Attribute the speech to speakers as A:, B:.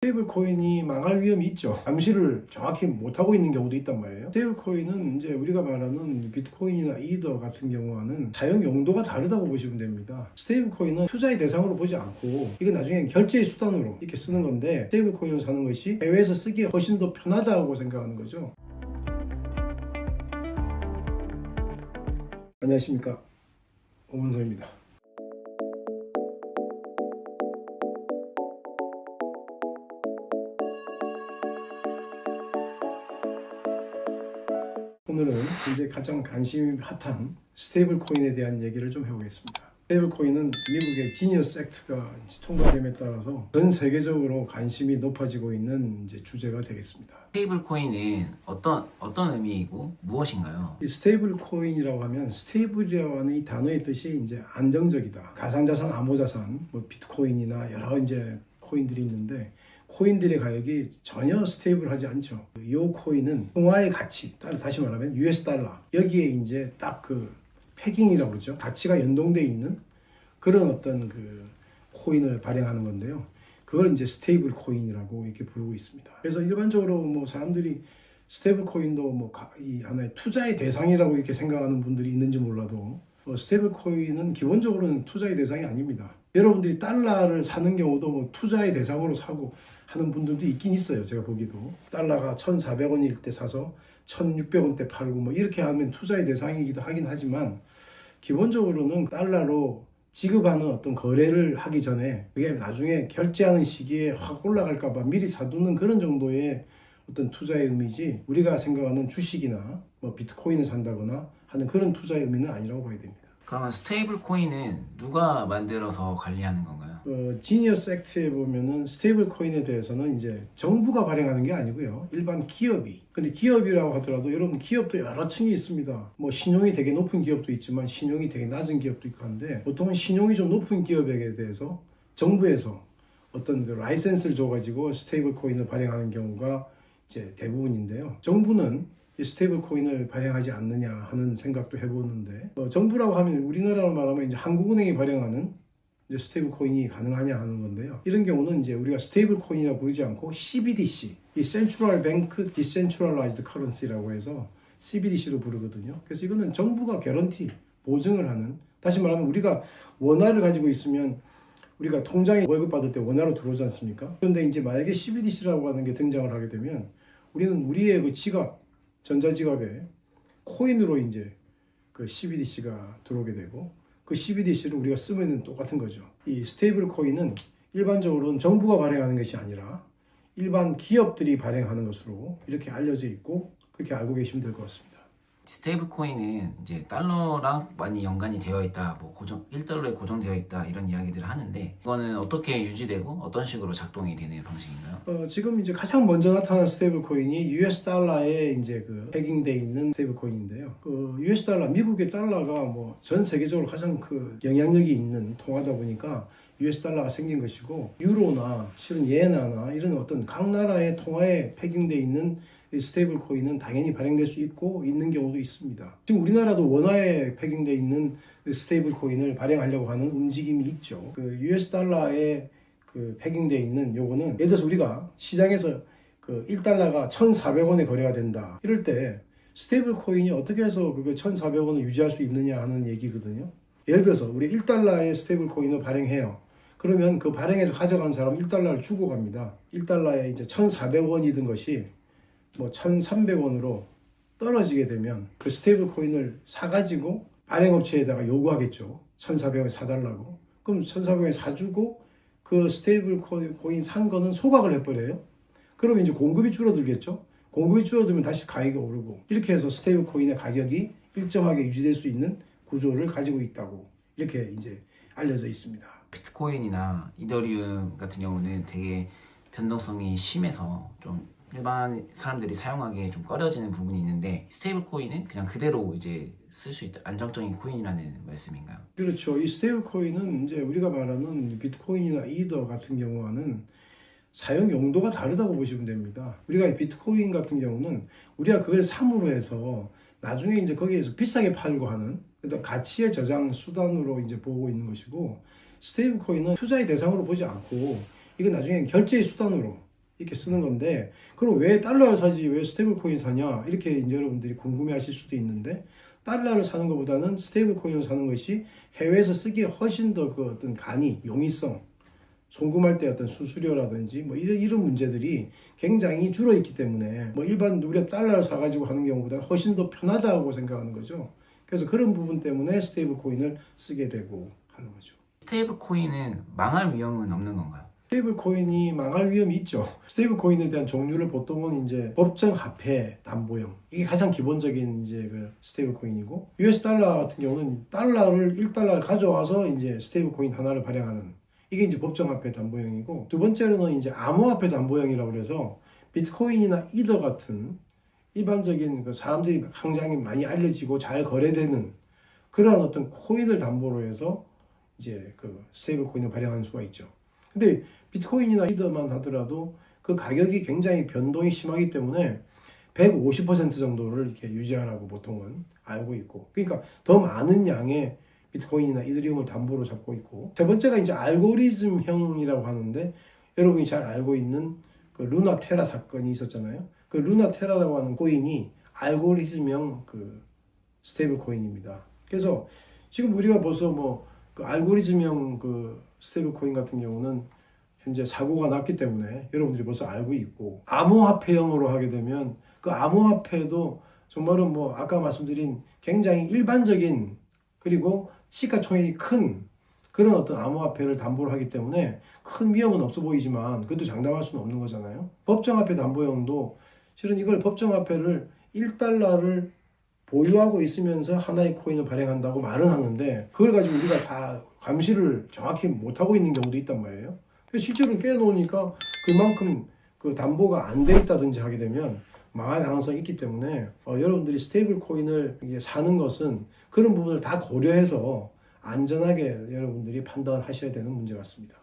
A: 스테이블 코인이 망할 위험이 있죠. 감시를 정확히 못하고 있는 경우도 있단 말이에요. 스테이블 코인은 이제 우리가 말하는 비트코인이나 이더 같은 경우와는 사용 용도가 다르다고 보시면 됩니다. 스테이블 코인은 투자의 대상으로 보지 않고 이건 나중에 결제의 수단으로 이렇게 쓰는 건데, 스테이블 코인을 사는 것이 해외에서 쓰기에 훨씬 더 편하다고 생각하는 거죠. 안녕하십니까, 오문서입니다. 오늘은 이제 가장 관심이 핫한 스테이블 코인에 대한 얘기를 좀 해보겠습니다. 스테이블 코인은 미국의 지니어스 액트가 통과됨에 따라서 전 세계적으로 관심이 높아지고 있는 이제 주제가 되겠습니다.
B: 스테이블 코인은 어떤 의미이고 무엇인가요?
A: 이 스테이블 코인이라고 하면, 스테이블이라고 하는 이 단어의 뜻이 이제 안정적이다. 가상자산, 암호자산, 뭐 비트코인이나 여러 이제 코인들이 있는데, 코인들의 가격이 전혀 스테이블하지 않죠. 이 코인은 통화의 가치, 다시 말하면 US 달러, 여기에 이제 딱 그 패깅이라고 그러죠. 가치가 연동되어 있는 그런 어떤 그 코인을 발행하는 건데요. 그걸 이제 스테이블 코인이라고 이렇게 부르고 있습니다. 그래서 일반적으로 뭐 사람들이 스테이블 코인도 뭐 이 하나의 투자의 대상이라고 이렇게 생각하는 분들이 있는지 몰라도, 스테이블 코인은 기본적으로는 투자의 대상이 아닙니다. 여러분들이 달러를 사는 경우도 뭐 투자의 대상으로 사고 하는 분들도 있긴 있어요. 제가 보기도 달러가 1,400원일 때 사서 1,600원대 팔고 뭐 이렇게 하면 투자의 대상이기도 하긴 하지만, 기본적으로는 달러로 지급하는 어떤 거래를 하기 전에 그게 나중에 결제하는 시기에 확 올라갈까 봐 미리 사두는 그런 정도의 어떤 투자의 의미지, 우리가 생각하는 주식이나 뭐 비트코인을 산다거나 하는 그런 투자의 의미는 아니라고 봐야 됩니다.
B: 그러면 스테이블 코인은 누가 만들어서 관리하는 건가요?
A: 지니어스 액트에 보면은 스테이블 코인에 대해서는 이제 정부가 발행하는 게 아니고요, 일반 기업이. 근데 기업이라고 하더라도 여러분, 기업도 여러 층이 있습니다. 뭐 신용이 되게 높은 기업도 있지만 신용이 되게 낮은 기업도 있고 한데, 보통은 신용이 좀 높은 기업에 대해서 정부에서 어떤 그 라이센스를 줘가지고 스테이블 코인을 발행하는 경우가 이제 대부분인데요. 정부는 이 스테이블 코인을 발행하지 않느냐 하는 생각도 해보는데, 정부라고 하면 우리나라로 말하면 이제 한국은행이 발행하는 이제 스테이블 코인이 가능하냐 하는 건데요. 이런 경우는 이제 우리가 스테이블 코인이라고 부르지 않고 CBDC, 이 Central Bank Decentralized Currency라고 해서 CBDC로 부르거든요. 그래서 이거는 정부가 개런티, 보증을 하는, 다시 말하면 우리가 원화를 가지고 있으면 우리가 통장에 월급 받을 때 원화로 들어오지 않습니까? 그런데 이제 만약에 CBDC라고 하는 게 등장을 하게 되면, 우리는 우리의 그 지갑, 전자지갑에 코인으로 이제 그 CBDC가 들어오게 되고, 그 CBDC를 우리가 쓰면 똑같은 거죠. 이 스테이블 코인은 일반적으로는 정부가 발행하는 것이 아니라 일반 기업들이 발행하는 것으로 이렇게 알려져 있고, 그렇게 알고 계시면 될 것 같습니다.
B: 스테이블 코인은 이제 달러랑 많이 연관이 되어 있다, 뭐 1달러에 고정되어 있다, 이런 이야기들을 하는데, 이거는 어떻게 유지되고 어떤 식으로 작동이 되는 방식인가요?
A: 지금 이제 가장 먼저 나타난 스테이블 코인이 US 달러에 이제 그 패깅돼 있는 스테이블 코인인데요. 그 US 달러, 미국의 달러가 뭐 전 세계적으로 가장 그 영향력이 있는 통화다 보니까 US 달러가 생긴 것이고, 유로나 실은 예나나 이런 어떤 각 나라의 통화에 패깅돼 있는 이 스테이블 코인은 당연히 발행될 수 있고 있는 경우도 있습니다. 지금 우리나라도 원화에 패깅돼 있는 스테이블 코인을 발행하려고 하는 움직임이 있죠. 그 US 달러에 그 패깅돼 있는 요거는, 예를 들어서 우리가 시장에서 그 1달러가 1,400원에 거래가 된다, 이럴 때 스테이블 코인이 어떻게 해서 그거 1,400원을 유지할 수 있느냐 하는 얘기거든요. 예를 들어서 우리 1달러의 스테이블 코인을 발행해요. 그러면 그 발행해서 가져간 사람 1달러를 주고 갑니다. 1달러에 이제 1,400원이던 것이 뭐 1,300원으로 떨어지게 되면 그 스테이블 코인을 사가지고 발행업체에다가 요구하겠죠. 1,400원 사달라고. 그럼 1,400원 사주고 그 스테이블 코인 산 거는 소각을 해버려요. 그러면 이제 공급이 줄어들겠죠. 공급이 줄어들면 다시 가격이 오르고, 이렇게 해서 스테이블 코인의 가격이 일정하게 유지될 수 있는 구조를 가지고 있다고 이렇게 이제 알려져 있습니다.
B: 비트코인이나 이더리움 같은 경우는 되게 변동성이 심해서 좀 일반 사람들이 사용하기에 좀 꺼려지는 부분이 있는데, 스테이블 코인은 그냥 그대로 이제 쓸 수 있다, 안정적인 코인이라는 말씀인가요?
A: 그렇죠. 이 스테이블 코인은 이제 우리가 말하는 비트코인이나 이더 같은 경우와는 사용 용도가 다르다고 보시면 됩니다. 우리가 비트코인 같은 경우는 우리가 그걸 삼으로 해서 나중에 이제 거기에서 비싸게 팔고 하는, 그다음 가치의 저장 수단으로 이제 보고 있는 것이고, 스테이블 코인은 투자의 대상으로 보지 않고 이건 나중에 결제의 수단으로 이렇게 쓰는 건데, 그럼 왜 달러를 사지 왜 스테이블 코인 사냐 이렇게 이제 여러분들이 궁금해하실 수도 있는데, 달러를 사는 것보다는 스테이블 코인을 사는 것이 해외에서 쓰기에 훨씬 더 그 어떤 간이 용이성, 송금할 때 어떤 수수료라든지 뭐 이런 문제들이 굉장히 줄어 있기 때문에 뭐 일반 우리가 달러를 사가지고 하는 경우보다 훨씬 더 편하다고 생각하는 거죠. 그래서 그런 부분 때문에 스테이블 코인을 쓰게 되고 하는 거죠.
B: 스테이블 코인은 망할 위험은 없는 건가요?
A: 스테이블 코인이 망할 위험이 있죠. 스테이블 코인에 대한 종류를 보통은 이제 법정 화폐 담보형, 이게 가장 기본적인 이제 그 스테이블 코인이고, US 달러 같은 경우는 달러를 1달러를 가져와서 이제 스테이블 코인 하나를 발행하는, 이게 이제 법정 화폐 담보형이고, 두 번째로는 이제 암호화폐 담보형이라고 그래서 비트코인이나 이더 같은 일반적인 그 사람들이 굉장히 많이 알려지고 잘 거래되는 그러한 어떤 코인을 담보로 해서 이제 그 스테이블 코인을 발행하는 수가 있죠. 근데 비트코인이나 이더만 하더라도 그 가격이 굉장히 변동이 심하기 때문에 150% 정도를 이렇게 유지하라고 보통은 알고 있고, 그러니까 더 많은 양의 비트코인이나 이더리움을 담보로 잡고 있고, 세 번째가 이제 알고리즘형이라고 하는데, 여러분이 잘 알고 있는 그 루나 테라 사건이 있었잖아요. 그 루나 테라라고 하는 코인이 알고리즘형 그 스테이블 코인입니다. 그래서 지금 우리가 벌써 뭐 그 알고리즘형 그 스테이블 코인 같은 경우는 현재 사고가 났기 때문에 여러분들이 벌써 알고 있고, 암호화폐형으로 하게 되면 그 암호화폐도 정말은 뭐 아까 말씀드린 굉장히 일반적인 그리고 시가총액이 큰 그런 어떤 암호화폐를 담보를 하기 때문에 큰 위험은 없어 보이지만 그것도 장담할 수는 없는 거잖아요. 법정화폐 담보형도 실은 이걸 법정화폐를 1달러를 보유하고 있으면서 하나의 코인을 발행한다고 말은 하는데, 그걸 가지고 우리가 다 감시를 정확히 못하고 있는 경우도 있단 말이에요. 실제로 깨놓으니까 그만큼 그 담보가 안 돼 있다든지 하게 되면 망할 가능성이 있기 때문에 여러분들이 스테이블 코인을 사는 것은 그런 부분을 다 고려해서 안전하게 여러분들이 판단하셔야 되는 문제 같습니다.